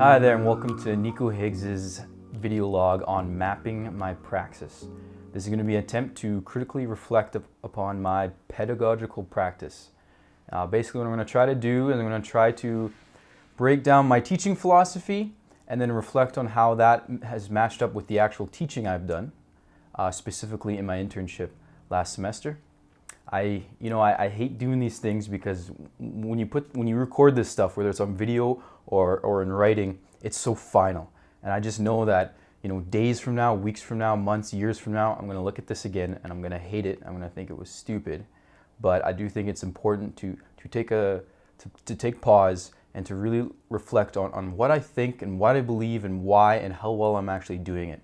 Hi there and welcome to Nico Higgs's video log on mapping my praxis. This is going to be an attempt to critically reflect upon my pedagogical practice. Basically what I'm going to try to do is I'm going to try to break down my teaching philosophy and then reflect on how that has matched up with the actual teaching I've done, specifically in my internship last semester. I hate doing these things because when you record this stuff, whether it's on video or in writing, it's so final. And I just know that, days from now, weeks from now, months, years from now, I'm going to look at this again and I'm going to hate it. I'm going to think it was stupid. But I do think it's important to take pause and to really reflect on what I think and what I believe and why and how well I'm actually doing it.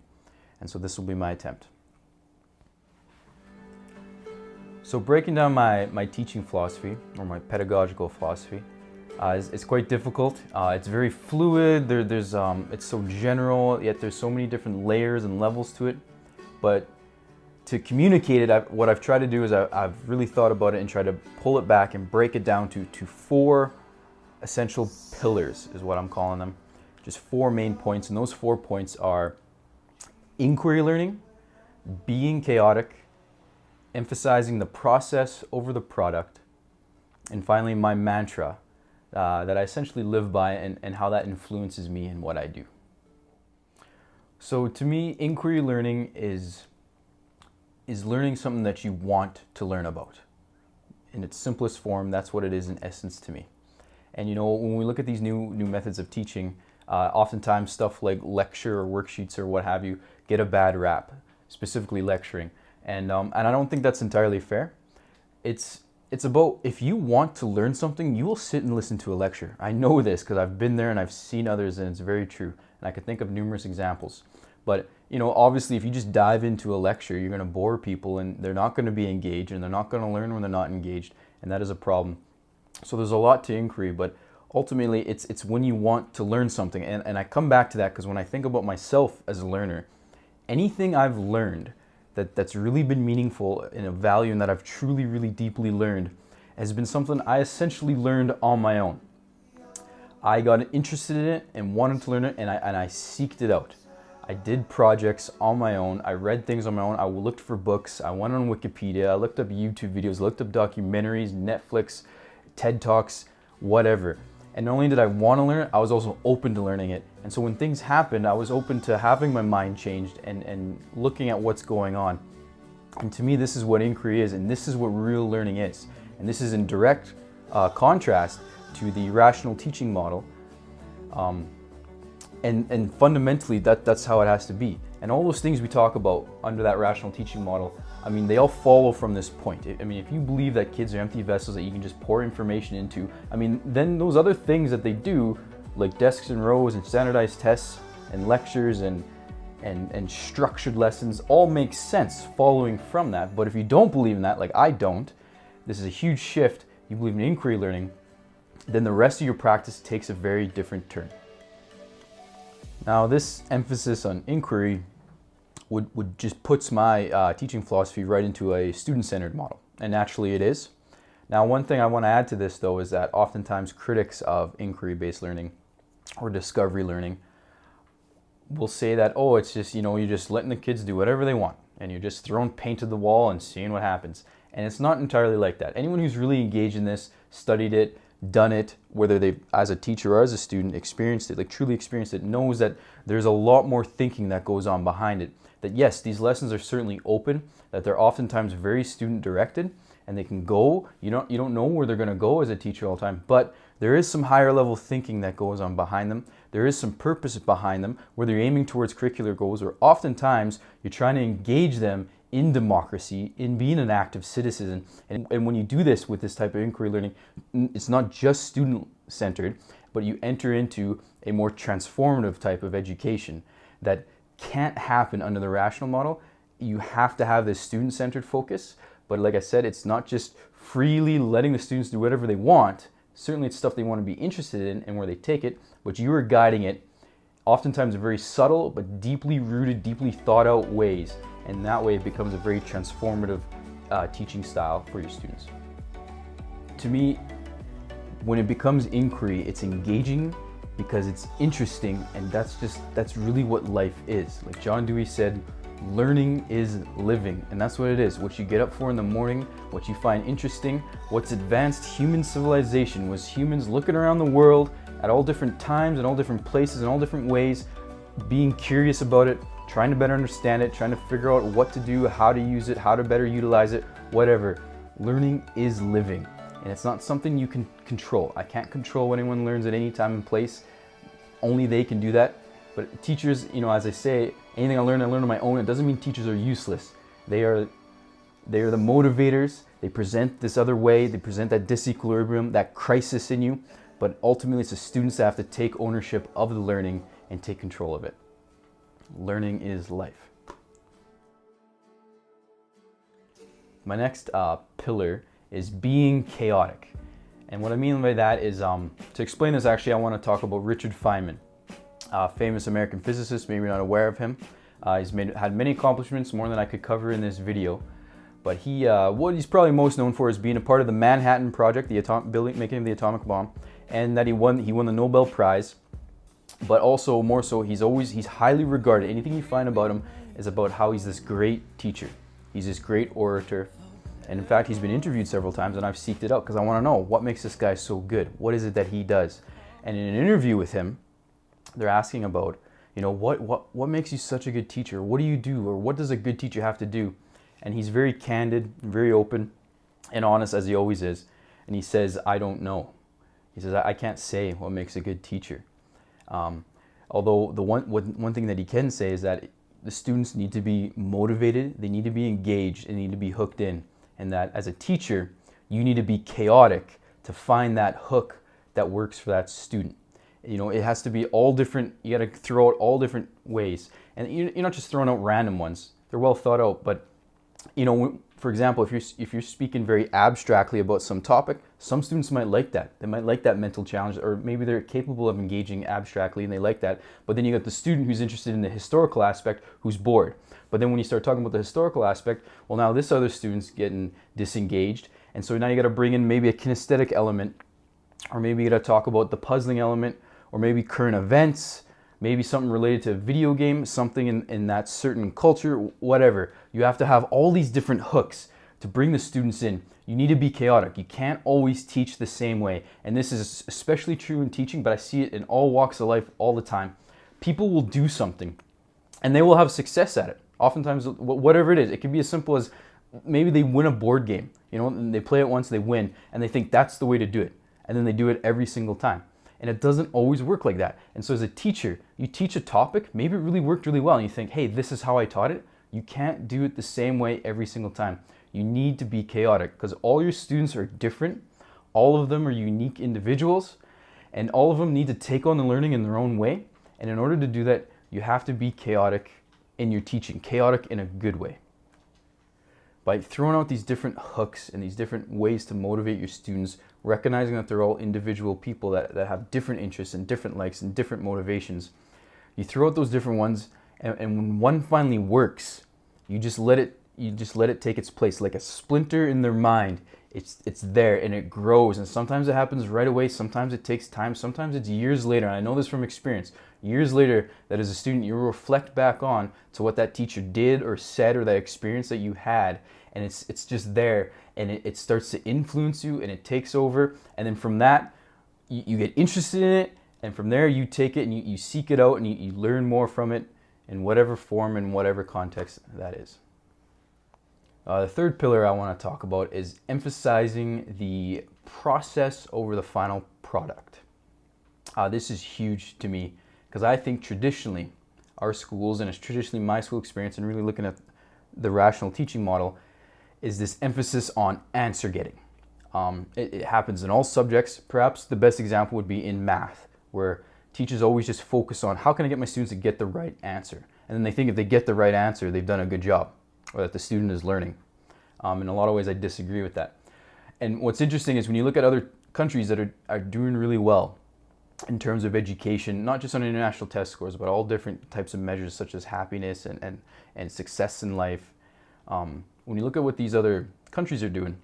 And so this will be my attempt. So breaking down my teaching philosophy, or my pedagogical philosophy, is quite difficult. It's very fluid, it's so general, yet there's so many different layers and levels to it. But to communicate it, what I've tried to do is I've really thought about it and tried to pull it back and break it down to four essential pillars, is what I'm calling them. Just 4 main points, and those 4 points are inquiry learning, being chaotic, emphasizing the process over the product, and finally my mantra that I essentially live by and how that influences me in what I do. So to me, inquiry learning is learning something that you want to learn about. In its simplest form, that's what it is in essence to me. And when we look at these new methods of teaching, oftentimes stuff like lecture or worksheets or what have you get a bad rap, specifically lecturing. And I don't think that's entirely fair. It's about, if you want to learn something, you will sit and listen to a lecture. I know this because I've been there and I've seen others, and it's very true. And I could think of numerous examples. But obviously if you just dive into a lecture, you're going to bore people and they're not going to be engaged and they're not going to learn when they're not engaged, and that is a problem. So there's a lot to inquiry, but ultimately it's when you want to learn something. And I come back to that because when I think about myself as a learner, anything I've learned that's really been meaningful and a value and that I've truly, really deeply learned has been something I essentially learned on my own. I got interested in it and wanted to learn it, and I seeked it out. I did projects on my own. I read things on my own. I looked for books. I went on Wikipedia. I looked up YouTube videos, looked up documentaries, Netflix, TED Talks, whatever. And not only did I want to learn it, I was also open to learning it. And so when things happened, I was open to having my mind changed and looking at what's going on. And to me, this is what inquiry is, and this is what real learning is. And this is in direct contrast to the rational teaching model. And fundamentally, that's how it has to be. And all those things we talk about under that rational teaching model, they all follow from this point. If you believe that kids are empty vessels that you can just pour information into, then those other things that they do, like desks and rows and standardized tests and lectures and structured lessons, all make sense following from that. But if you don't believe in that, like I don't, this is a huge shift, you believe in inquiry learning, then the rest of your practice takes a very different turn. Now, this emphasis on inquiry would just puts my teaching philosophy right into a student-centered model, and naturally it is. Now, one thing I want to add to this, though, is that oftentimes critics of inquiry-based learning or discovery learning will say that, oh, it's just, you're just letting the kids do whatever they want, and you're just throwing paint at the wall and seeing what happens. And it's not entirely like that. Anyone who's really engaged in this, studied it, done it, whether they've, as a teacher or as a student, experienced it, like truly experienced it, knows that there's a lot more thinking that goes on behind it. That yes, these lessons are certainly open, that they're oftentimes very student directed, and they can go, you don't know where they're going to go as a teacher all the time, but there is some higher level thinking that goes on behind them. There is some purpose behind them, whether you're aiming towards curricular goals or oftentimes you're trying to engage them in democracy, in being an active citizen. And when you do this with this type of inquiry learning, it's not just student-centered, but you enter into a more transformative type of education that can't happen under the rational model. You have to have this student-centered focus. But like I said, it's not just freely letting the students do whatever they want. Certainly it's stuff they want to be interested in and where they take it, but you are guiding it oftentimes in very subtle but deeply rooted, deeply thought out ways. And that way it becomes a very transformative teaching style for your students. To me, when it becomes inquiry, it's engaging because it's interesting, and that's really what life is. Like John Dewey said, learning is living, and that's what it is. What you get up for in the morning, what you find interesting, what's advanced human civilization was humans looking around the world at all different times and all different places and all different ways, being curious about it, trying to better understand it, trying to figure out what to do, how to use it, how to better utilize it, whatever. Learning is living, and it's not something you can control. I can't control what anyone learns at any time and place. Only they can do that. But teachers, as I say, anything I learn on my own. It doesn't mean teachers are useless. They are the motivators. They present this other way. They present that disequilibrium, that crisis in you. But ultimately, it's the students that have to take ownership of the learning and take control of it. Learning is life. My next pillar is being chaotic. And what I mean by that is, to explain this, actually, I want to talk about Richard Feynman, famous American physicist. Maybe you're not aware of him. He's had many accomplishments, more than I could cover in this video. But what he's probably most known for is being a part of the Manhattan Project, the making of the atomic bomb, and that he won the Nobel Prize. But also, more so, he's highly regarded. Anything you find about him is about how he's this great teacher. He's this great orator. And in fact, he's been interviewed several times, and I've seeked it out because I want to know what makes this guy so good. What is it that he does? And in an interview with him, they're asking about, what makes you such a good teacher? What do you do? Or what does a good teacher have to do? And he's very candid, very open and honest, as he always is. And he says, I don't know. He says, I can't say what makes a good teacher. Although the one thing that he can say is that the students need to be motivated, they need to be engaged, they need to be hooked in. And that as a teacher, you need to be chaotic to find that hook that works for that student. It has to be all different. You got to throw out all different ways. And you're not just throwing out random ones. They're well thought out. But, for example, if you're speaking very abstractly about some topic, some students might like that. They might like that mental challenge, or maybe they're capable of engaging abstractly and they like that. But then you got the student who's interested in the historical aspect who's bored. But then when you start talking about the historical aspect, well, now this other student's getting disengaged. And so now you got to bring in maybe a kinesthetic element, or maybe you got to talk about the puzzling element, or maybe current events, maybe something related to a video game, something in that certain culture, whatever. You have to have all these different hooks to bring the students in. You need to be chaotic. You can't always teach the same way. And this is especially true in teaching, but I see it in all walks of life all the time. People will do something and they will have success at it. Oftentimes, whatever it is, it can be as simple as maybe they win a board game, and they play it once, they win, and they think that's the way to do it. And then they do it every single time. And it doesn't always work like that. And so as a teacher, you teach a topic, maybe it really worked really well, and you think, hey, this is how I taught it. You can't do it the same way every single time. You need to be chaotic because all your students are different. All of them are unique individuals, and all of them need to take on the learning in their own way. And in order to do that, you have to be chaotic in your teaching, chaotic in a good way. By throwing out these different hooks and these different ways to motivate your students, recognizing that they're all individual people that have different interests and different likes and different motivations, you throw out those different ones, and when one finally works, you just let it take its place like a splinter in their mind. It's there and it grows, and sometimes it happens right away, sometimes it takes time, sometimes it's years later, and I know this from experience, years later, that as a student you reflect back on to what that teacher did or said or that experience that you had, and it's just there, and it starts to influence you and it takes over, and then from that you get interested in it, and from there you take it and you seek it out and you learn more from it in whatever form and whatever context that is. The third pillar I want to talk about is emphasizing the process over the final product. This is huge to me because I think traditionally our schools, and it's traditionally my school experience and really looking at the rational teaching model, is this emphasis on answer getting. It happens in all subjects. Perhaps the best example would be in math, where teachers always just focus on how can I get my students to get the right answer? And then they think if they get the right answer, they've done a good job, or that the student is learning. In a lot of ways, I disagree with that. And what's interesting is when you look at other countries that are doing really well in terms of education, not just on international test scores, but all different types of measures such as happiness and success in life. When you look at what these other countries are doing,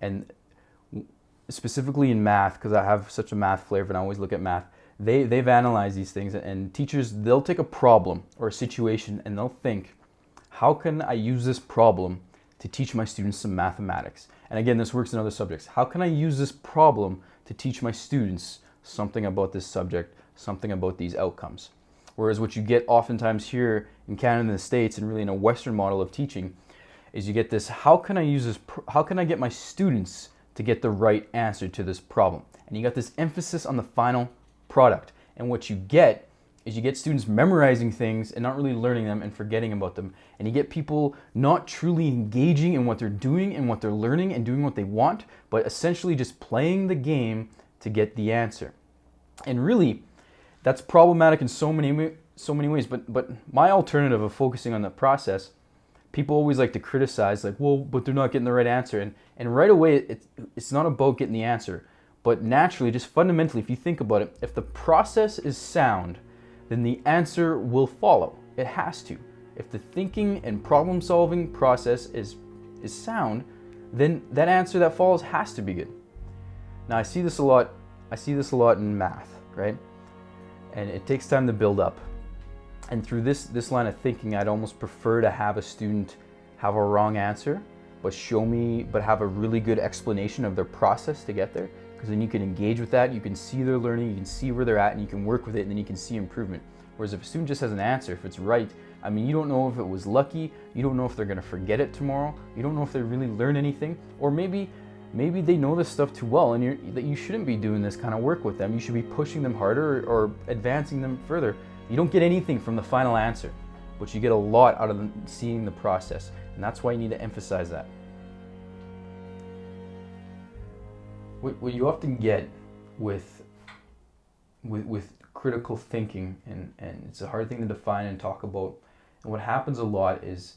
and specifically in math, because I have such a math flavor and I always look at math, they've analyzed these things, and teachers, they'll take a problem or a situation and they'll think, how can I use this problem to teach my students some mathematics? And again, this works in other subjects. How can I use this problem to teach my students something about this subject, something about these outcomes? Whereas what you get oftentimes here in Canada and the States, and really in a Western model of teaching, is you get this, how can I use this, how can I get my students to get the right answer to this problem? And you got this emphasis on the final product. And what you get is you get students memorizing things and not really learning them and forgetting about them. And you get people not truly engaging in what they're doing and what they're learning and doing what they want, but essentially just playing the game to get the answer. And really, that's problematic in so many ways. But my alternative of focusing on the process, people always like to criticize, like, well, but they're not getting the right answer. And right away, it's not about getting the answer. But naturally, just fundamentally, if you think about it, if the process is sound, then the answer will follow. It has to. If the thinking and problem-solving process is sound, then that answer that follows has to be good. Now, I see this a lot in math, right? And it takes time to build up. And through this line of thinking, I'd almost prefer to have a student have a wrong answer, but have a really good explanation of their process to get there. Because then you can engage with that, you can see their learning, you can see where they're at, and you can work with it, and then you can see improvement. Whereas if a student just has an answer, if it's right, I mean, you don't know if it was lucky, you don't know if they're gonna forget it tomorrow, you don't know if they really learn anything, or maybe they know this stuff too well, and that you shouldn't be doing this kind of work with them. You should be pushing them harder or advancing them further. You don't get anything from the final answer, but you get a lot out of seeing the process, and that's why you need to emphasize that. What you often get with critical thinking, and it's a hard thing to define and talk about, and what happens a lot is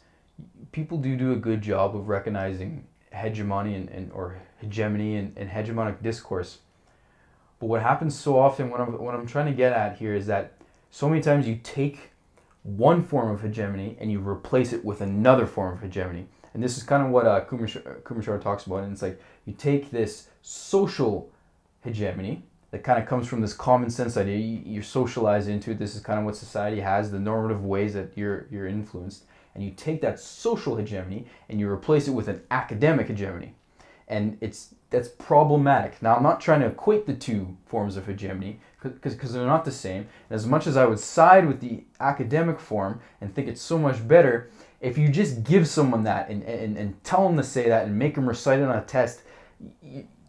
people do a good job of recognizing hegemony or hegemony and hegemonic discourse. But what happens so often, what I'm trying to get at here, is that so many times you take one form of hegemony and you replace it with another form of hegemony. And this is kind of what Kumar talks about. And it's like you take this social hegemony that kind of comes from this common sense idea. You're socialized into it. This is kind of what society has, the normative ways that you're influenced. And you take that social hegemony and you replace it with an academic hegemony. And that's problematic. Now, I'm not trying to equate the two forms of hegemony because they're not the same. And as much as I would side with the academic form and think it's so much better, if you just give someone that and tell them to say that and make them recite it on a test,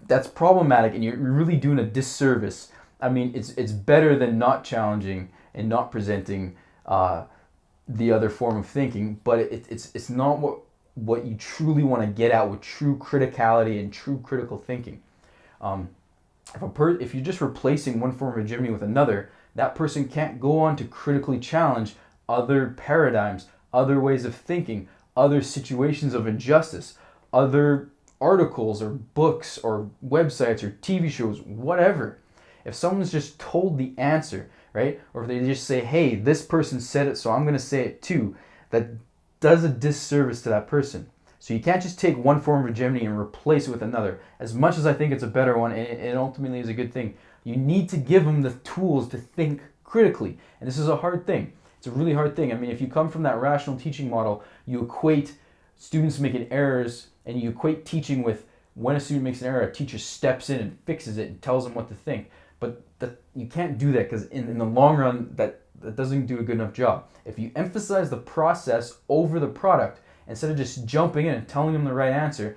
that's problematic, and you're really doing a disservice. I mean, it's better than not challenging and not presenting the other form of thinking, but it's not what you truly want to get at with true criticality and true critical thinking. If you're just replacing one form of hegemony with another, that person can't go on to critically challenge other paradigms, other ways of thinking, other situations of injustice, other articles or books or websites or TV shows, whatever. If someone's just told the answer, right? Or if they just say, hey, this person said it, so I'm going to say it too, that does a disservice to that person. So you can't just take one form of hegemony and replace it with another. As much as I think it's a better one, and it ultimately is a good thing, you need to give them the tools to think critically. And this is a hard thing. It's a really hard thing. I mean, if you come from that rational teaching model, you equate students making errors, and you equate teaching with when a student makes an error, a teacher steps in and fixes it and tells them what to think. But you can't do that, because in the long run, that doesn't do a good enough job. If you emphasize the process over the product, instead of just jumping in and telling them the right answer,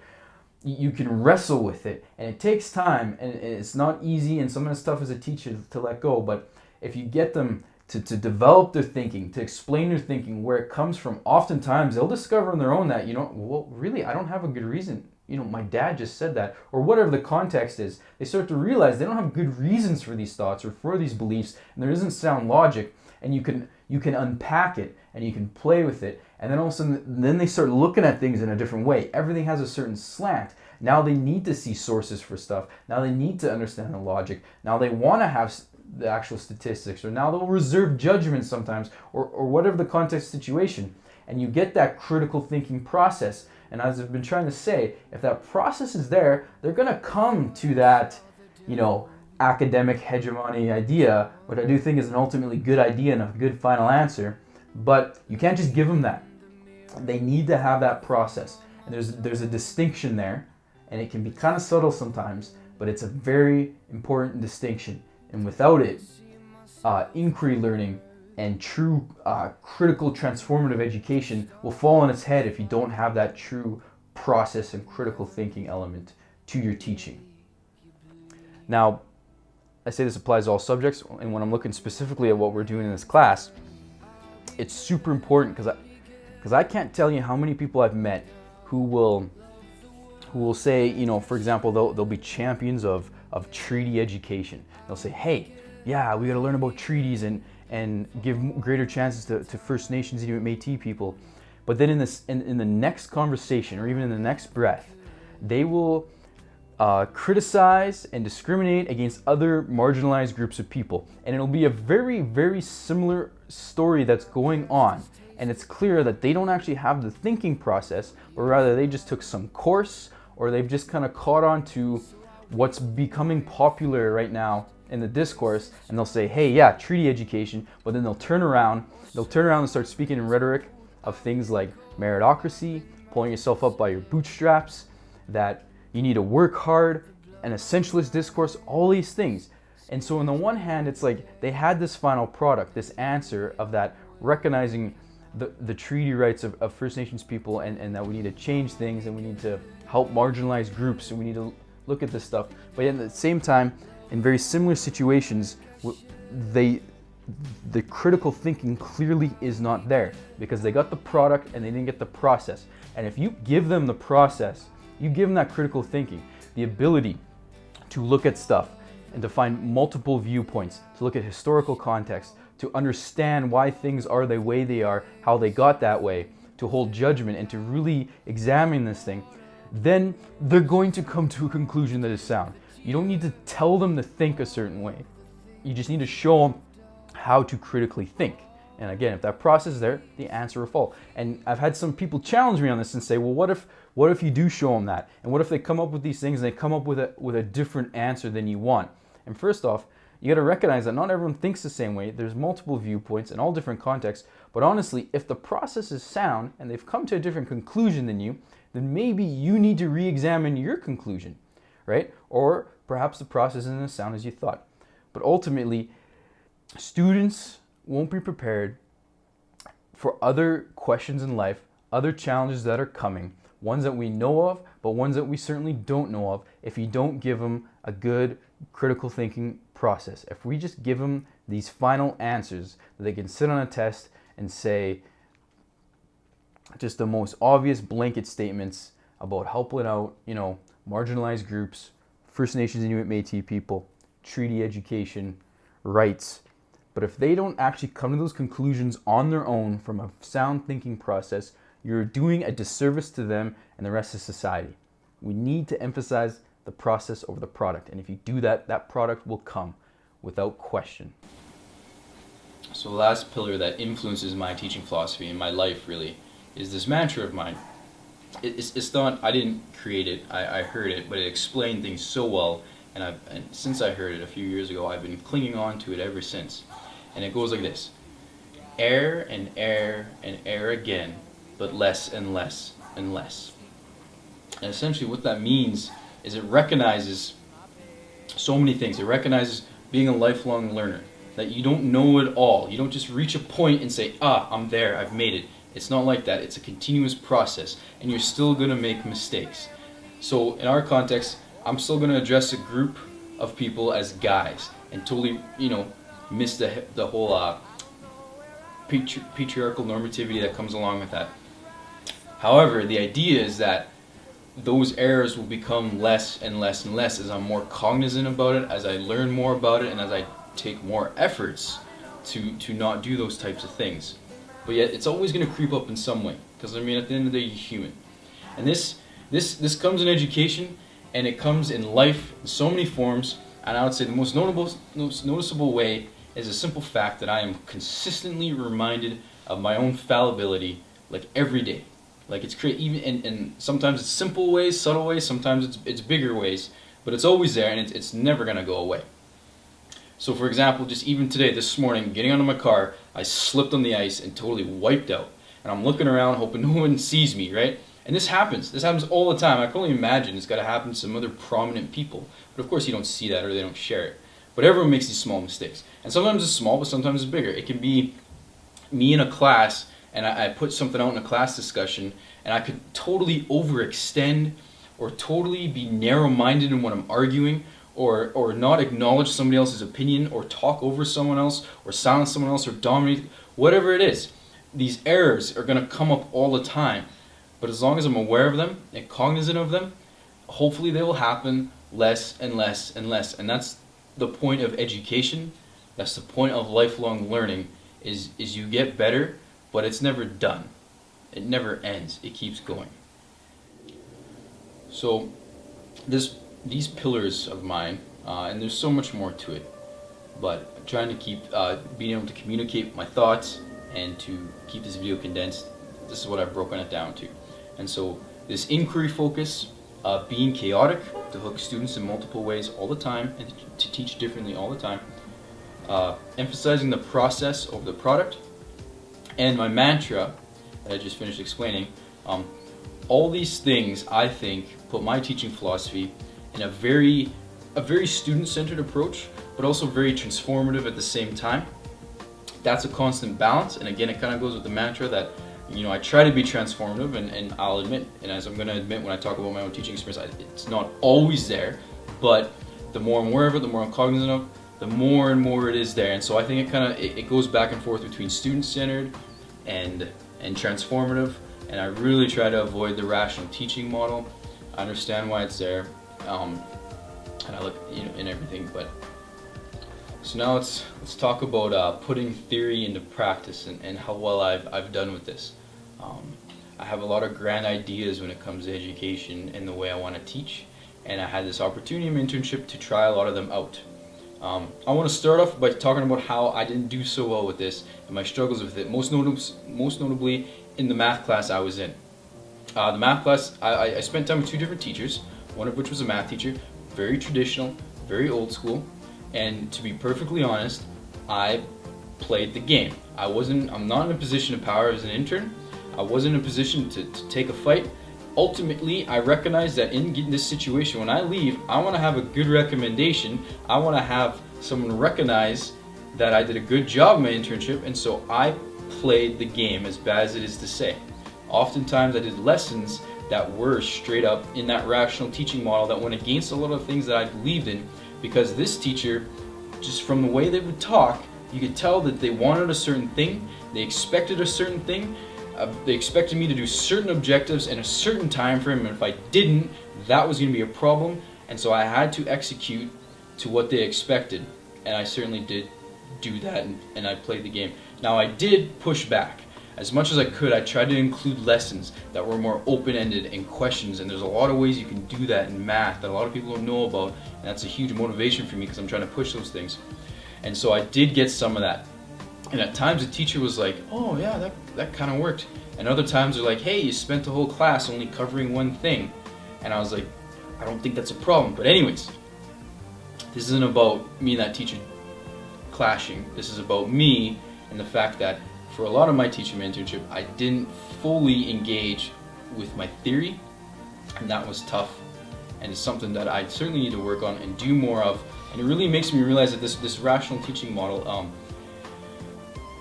you can wrestle with it. And it takes time, and it's not easy, and some of it's tough as a teacher to let go. But if you get them to develop their thinking, to explain their thinking, where it comes from, oftentimes they'll discover on their own that, well, really, I don't have a good reason. My dad just said that, or whatever the context is. They start to realize they don't have good reasons for these thoughts or for these beliefs, and there isn't sound logic, and you can unpack it, and you can play with it, and then all of a sudden, then they start looking at things in a different way. Everything has a certain slant. Now they need to see sources for stuff. Now they need to understand the logic. Now they want to have the actual statistics, or now they'll reserve judgment sometimes, or whatever the context situation, and you get that critical thinking process. And as I've been trying to say, if that process is there, they're going to come to that, academic hegemony idea, which I do think is an ultimately good idea and a good final answer, but you can't just give them that. They need to have that process. And there's a distinction there, and it can be kind of subtle sometimes, but it's a very important distinction. And without it, inquiry learning and true critical transformative education will fall on its head if you don't have that true process and critical thinking element to your teaching. Now, I say this applies to all subjects, and when I'm looking specifically at what we're doing in this class, it's super important because I can't tell you how many people I've met who will say, you know, for example, they'll be champions of treaty education. They'll say, hey, yeah, we got to learn about treaties and give greater chances to First Nations, Inuit, Métis people. But then in the next conversation, or even in the next breath, they will criticize and discriminate against other marginalized groups of people. And it'll be a very, very similar story that's going on. And it's clear that they don't actually have the thinking process, but rather they just took some course, or they've just kind of caught on to what's becoming popular right now in the discourse, and they'll say, hey, yeah, treaty education, but then they'll turn around and start speaking in rhetoric of things like meritocracy, pulling yourself up by your bootstraps, that you need to work hard, an essentialist discourse, all these things. And so on the one hand, it's like they had this final product, this answer of that recognizing the treaty rights of First Nations people, and that we need to change things, and we need to help marginalized groups, and we need to look at this stuff. But yet at the same time, in very similar situations, the critical thinking clearly is not there, because they got the product and they didn't get the process. And if you give them the process, you give them that critical thinking, the ability to look at stuff and to find multiple viewpoints, to look at historical context, to understand why things are the way they are, how they got that way, to hold judgment and to really examine this thing, then they're going to come to a conclusion that is sound. You don't need to tell them to think a certain way. You just need to show them how to critically think. And again, if that process is there, the answer will fall. And I've had some people challenge me on this and say, well, what if you do show them that? And what if they come up with these things and they come up with a different answer than you want? And first off, you got to recognize that not everyone thinks the same way. There's multiple viewpoints in all different contexts. But honestly, if the process is sound and they've come to a different conclusion than you, then maybe you need to re-examine your conclusion, right? Or perhaps the process isn't as sound as you thought. But ultimately, students won't be prepared for other questions in life, other challenges that are coming, ones that we know of, but ones that we certainly don't know of, if you don't give them a good critical thinking process. If we just give them these final answers that they can sit on a test and say just the most obvious blanket statements about helping out, you know, marginalized groups, First Nations, Inuit, Métis people, treaty education, rights. But if they don't actually come to those conclusions on their own from a sound thinking process, you're doing a disservice to them and the rest of society. We need to emphasize the process over the product. And if you do that, that product will come without question. So the last pillar that influences my teaching philosophy in my life really is this mantra of mine. It's not, I didn't create it, I heard it, but it explained things so well. And since I heard it a few years ago, I've been clinging on to it ever since. And it goes like this: err and err and err again, but less and less and less. And essentially what that means is it recognizes so many things. It recognizes being a lifelong learner, that you don't know it all. You don't just reach a point and say, I'm there, I've made it. It's not like that. It's a continuous process, and you're still going to make mistakes. So in our context, I'm still going to address a group of people as guys and totally, miss the whole patriarchal normativity that comes along with that. However, the idea is that those errors will become less and less and less as I'm more cognizant about it, as I learn more about it, and as I take more efforts to not do those types of things. But yet it's always going to creep up in some way, because at the end of the day, you're human. And this comes in education, and it comes in life in so many forms. And I would say the most noticeable way is a simple fact that I am consistently reminded of my own fallibility, like every day. Like it's even and sometimes it's simple ways, subtle ways, sometimes it's bigger ways, but it's always there, and it's never gonna go away. So for example, just even today, this morning, getting out of my car, I slipped on the ice and totally wiped out. And I'm looking around hoping no one sees me, right? And this happens. This happens all the time. I can only imagine it's got to happen to some other prominent people. But of course you don't see that or they don't share it. But everyone makes these small mistakes. And sometimes it's small, but sometimes it's bigger. It can be me in a class and I put something out in a class discussion and I could totally overextend or totally be narrow-minded in what I'm arguing, or not acknowledge somebody else's opinion, or talk over someone else, or silence someone else, or dominate, whatever it is. These errors are going to come up all the time. But as long as I'm aware of them and cognizant of them, hopefully they will happen less and less and less. And that's the point of education. That's the point of lifelong learning, is you get better, but it's never done. It never ends. It keeps going. So these pillars of mine, and there's so much more to it, but I'm trying to keep being able to communicate my thoughts and to keep this video condensed. This is what I've broken it down to. And so this inquiry focus, being chaotic, to hook students in multiple ways all the time and to teach differently all the time, emphasizing the process over the product, and my mantra that I just finished explaining. All these things, I think, put my teaching philosophy in a very student-centered approach, but also very transformative at the same time. That's a constant balance, and again, it kind of goes with the mantra that, you know, I try to be transformative, and I'll admit, and as I'm going to admit when I talk about my own teaching experience, it's not always there, but the more I'm aware of it, the more I'm cognizant of, the more and more it is there. And so I think it goes back and forth between student-centered and transformative. And I really try to avoid the rational teaching model. I understand why it's there, and I look, you know, in everything. But so now let's talk about putting theory into practice and how well I've done with this. I have a lot of grand ideas when it comes to education and the way I want to teach, and I had this opportunity in my internship to try a lot of them out. I want to start off by talking about how I didn't do so well with this and my struggles with it, most notably in the math class I was in. The math class, I spent time with two different teachers, one of which was a math teacher, very traditional, very old school, and to be perfectly honest, I played the game. I'm not in a position of power as an intern. I wasn't in a position to take a fight. Ultimately, I recognize that in this situation, when I leave, I want to have a good recommendation. I want to have someone recognize that I did a good job in my internship, and so I played the game, as bad as it is to say. Oftentimes I did lessons that were straight up in that rational teaching model that went against a lot of things that I believed in, because this teacher, just from the way they would talk, you could tell that they wanted a certain thing, they expected a certain thing, they expected me to do certain objectives in a certain time frame, and if I didn't, that was going to be a problem, and so I had to execute to what they expected, and I certainly did do that, and I played the game. Now I did push back. As much as I could, I tried to include lessons that were more open-ended and questions, and there's a lot of ways you can do that in math that a lot of people don't know about, and that's a huge motivation for me because I'm trying to push those things. And so I did get some of that. And at times the teacher was like, oh yeah, that kind of worked. And other times they're like, hey, you spent the whole class only covering one thing. And I was like, I don't think that's a problem. But anyways, this isn't about me and that teacher clashing. This is about me and the fact that for a lot of my teaching internship, I didn't fully engage with my theory, and that was tough, and it's something that I certainly need to work on and do more of. And it really makes me realize that this rational teaching model,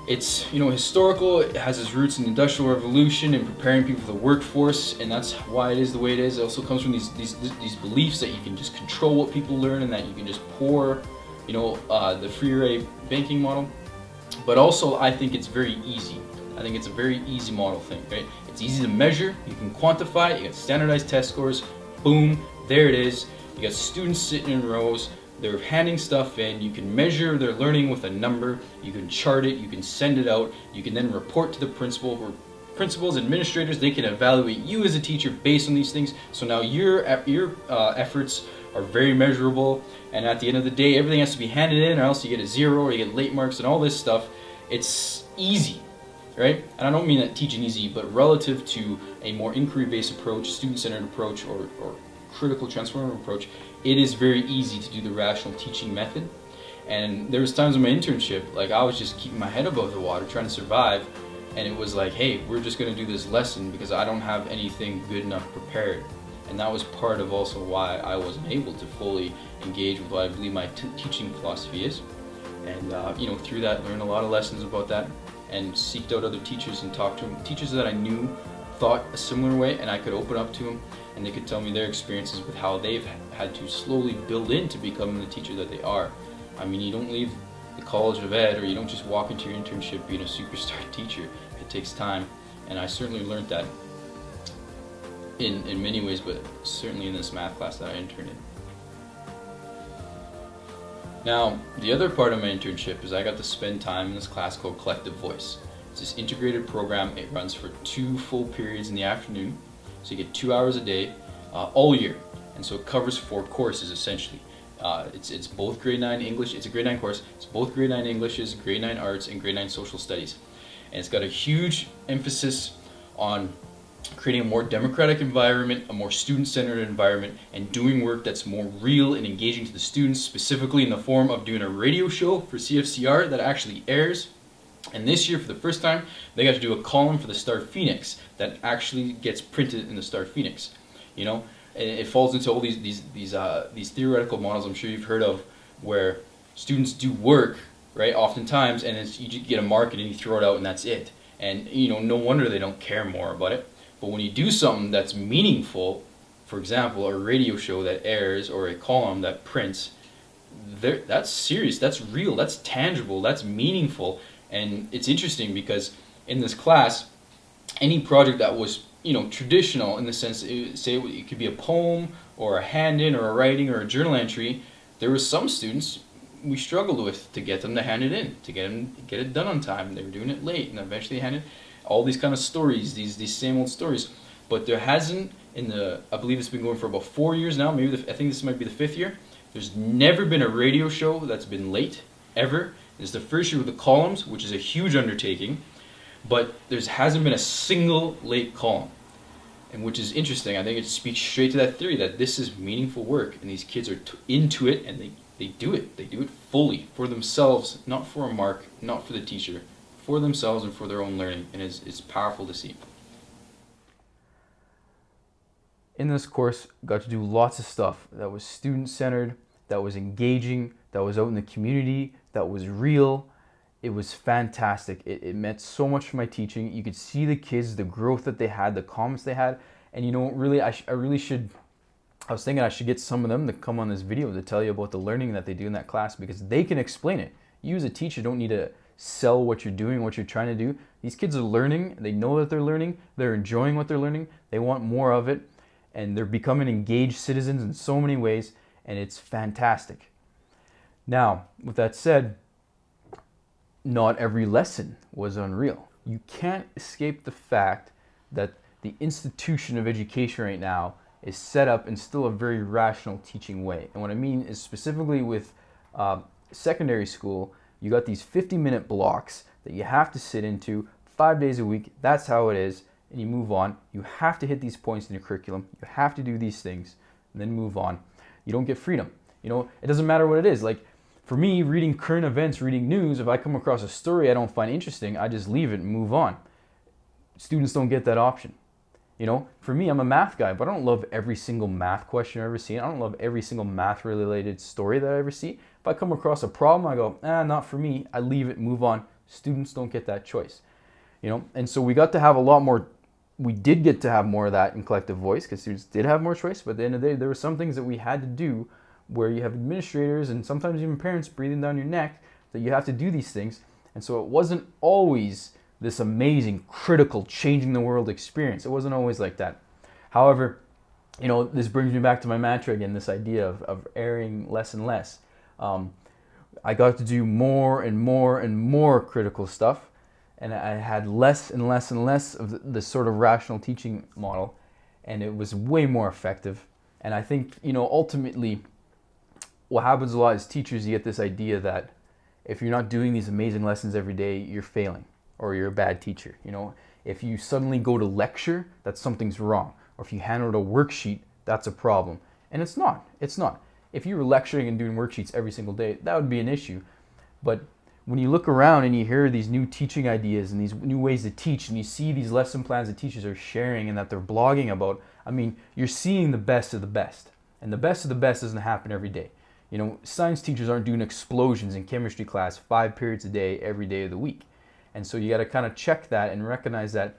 it's, you know, historical. It has its roots in the Industrial Revolution and preparing people for the workforce, and that's why it is the way it is. It also comes from these beliefs that you can just control what people learn and that you can just pour, you know, the free array banking model. But also, I think it's very easy. I think it's a very easy model thing, right? It's easy to measure, you can quantify it, you got standardized test scores, boom, there it is. You got students sitting in rows, they're handing stuff in, you can measure their learning with a number, you can chart it, you can send it out, you can then report to the principal, or principals, administrators, they can evaluate you as a teacher based on these things. So now your efforts are very measurable, and at the end of the day, everything has to be handed in, or else you get a 0, or you get late marks, and all this stuff. It's easy, right? And I don't mean that teaching easy, but relative to a more inquiry-based approach, student-centered approach, or critical transformative approach, it is very easy to do the rational teaching method. And there was times in my internship, like I was just keeping my head above the water, trying to survive. And it was like, hey, we're just gonna do this lesson because I don't have anything good enough prepared. And that was part of also why I wasn't able to fully engage with what I believe my teaching philosophy is. And through that, learned a lot of lessons about that, and seeked out other teachers and talked to them. Teachers that I knew thought a similar way, and I could open up to them, and they could tell me their experiences with how they've had to slowly build into becoming the teacher that they are. I mean, you don't leave the College of Ed, or you don't just walk into your internship being a superstar teacher. It takes time, and I certainly learned that in many ways, but certainly in this math class that I interned in. Now, the other part of my internship is I got to spend time in this class called Collective Voice. It's this integrated program. It runs for 2 full periods in the afternoon, so you get 2 hours a day, all year, and so it covers 4 courses essentially. It's both grade 9 English, it's a grade 9 course, it's both grade 9 Englishes, grade 9 Arts, and grade 9 Social Studies. And it's got a huge emphasis on creating a more democratic environment, a more student-centered environment, and doing work that's more real and engaging to the students, specifically in the form of doing a radio show for CFCR that actually airs. And this year, for the first time, they got to do a column for the Star Phoenix that actually gets printed in the Star Phoenix. You know, and it falls into all these theoretical models I'm sure you've heard of, where students do work, right, oftentimes, and you get a mark and you throw it out and that's it. And no wonder they don't care more about it. But when you do something that's meaningful, for example, a radio show that airs or a column that prints, that's serious, that's real, that's tangible, that's meaningful. And it's interesting because in this class, any project that was traditional in the sense, it could be a poem or a hand-in or a writing or a journal entry, there were some students we struggled with to get them to hand it in, to get it done on time. They were doing it late, and eventually handed all these kind of stories, these same old stories. But there hasn't, I believe it's been going for about 4 years now, maybe I think this might be the 5th year, there's never been a radio show that's been late, ever. It's the first year with the columns, which is a huge undertaking, but there hasn't been a single late column. And which is interesting. I think it speaks straight to that theory that this is meaningful work, and these kids are into it, and they do it. They do it fully, for themselves, not for a mark, not for the teacher, for themselves and for their own learning, and it's powerful to see. In this course, got to do lots of stuff that was student-centered, that was engaging, that was out in the community, that was real. It was fantastic. It meant so much for my teaching. You could see the kids, the growth that they had, the comments they had, and really, I was thinking I should get some of them to come on this video to tell you about the learning that they do in that class, because they can explain it. You as a teacher don't need to sell what you're doing, what you're trying to do. These kids are learning, they know that they're learning, they're enjoying what they're learning, they want more of it, and they're becoming engaged citizens in so many ways, and it's fantastic. Now, with that said, not every lesson was unreal. You can't escape the fact that the institution of education right now is set up in still a very rational teaching way. And what I mean is specifically with secondary school, you got these 50-minute blocks that you have to sit into 5 days a week. That's how it is, and you move on. You have to hit these points in your curriculum. You have to do these things, and then move on. You don't get freedom. It doesn't matter what it is. Like, for me, reading current events, reading news, if I come across a story I don't find interesting, I just leave it and move on. Students don't get that option. For me, I'm a math guy, but I don't love every single math question I've ever seen. I don't love every single math-related story that I ever see. If I come across a problem, I go, not for me. I leave it, move on. Students don't get that choice. And so we got to have a lot more, we did get to have more of that in Collective Voice, because students did have more choice, but at the end of the day, there were some things that we had to do where you have administrators and sometimes even parents breathing down your neck that you have to do these things. And so it wasn't always this amazing, critical, changing the world experience. It wasn't always like that. However, this brings me back to my mantra again, this idea of airing less and less. I got to do more and more and more critical stuff, and I had less and less and less of the sort of rational teaching model, and it was way more effective. And I think, ultimately, what happens a lot is teachers, you get this idea that if you're not doing these amazing lessons every day, you're failing, or you're a bad teacher. If you suddenly go to lecture, that something's wrong. Or if you hand out a worksheet, that's a problem. And it's not. It's not. If you were lecturing and doing worksheets every single day, that would be an issue. But when you look around and you hear these new teaching ideas and these new ways to teach, and you see these lesson plans that teachers are sharing and that they're blogging about, I mean, you're seeing the best of the best. And the best of the best doesn't happen every day. You know, science teachers aren't doing explosions in chemistry class 5 periods a day, every day of the week. And so you got to kind of check that and recognize that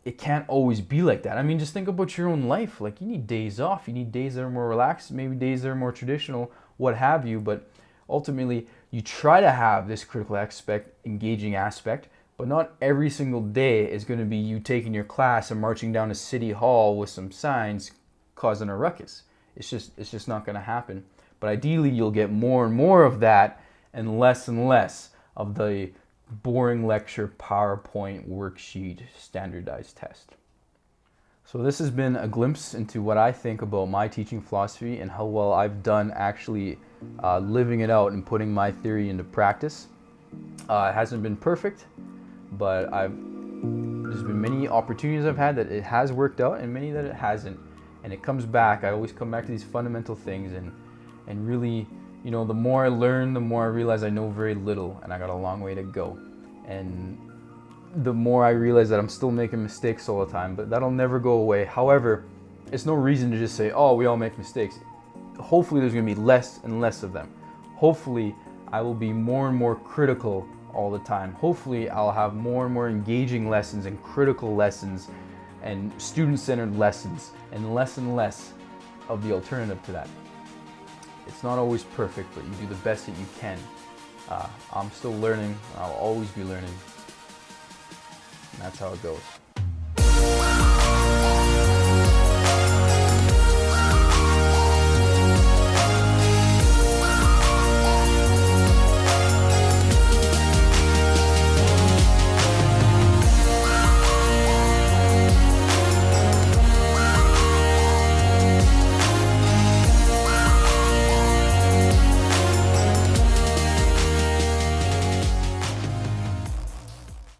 it can't always be like that. I mean, just think about your own life. Like, you need days off. You need days that are more relaxed, maybe days that are more traditional, what have you. But ultimately, you try to have this critical aspect, engaging aspect, but not every single day is going to be you taking your class and marching down to City Hall with some signs causing a ruckus. It's just not going to happen. But ideally, you'll get more and more of that and less of the boring lecture, PowerPoint, worksheet, standardized test. So this has been a glimpse into what I think about my teaching philosophy and how well I've done actually living it out and putting my theory into practice. It hasn't been perfect, but there's been many opportunities I've had that it has worked out and many that it hasn't. And it comes back, I always come back to these fundamental things and really, you know, the more I learn, the more I realize I know very little and I got a long way to go. And the more I realize that I'm still making mistakes all the time, but that'll never go away. However, it's no reason to just say, oh, we all make mistakes. Hopefully there's gonna be less and less of them. Hopefully I will be more and more critical all the time. Hopefully I'll have more and more engaging lessons and critical lessons and student-centered lessons and less of the alternative to that. It's not always perfect, but you do the best that you can. I'm still learning. I'll always be learning. And that's how it goes.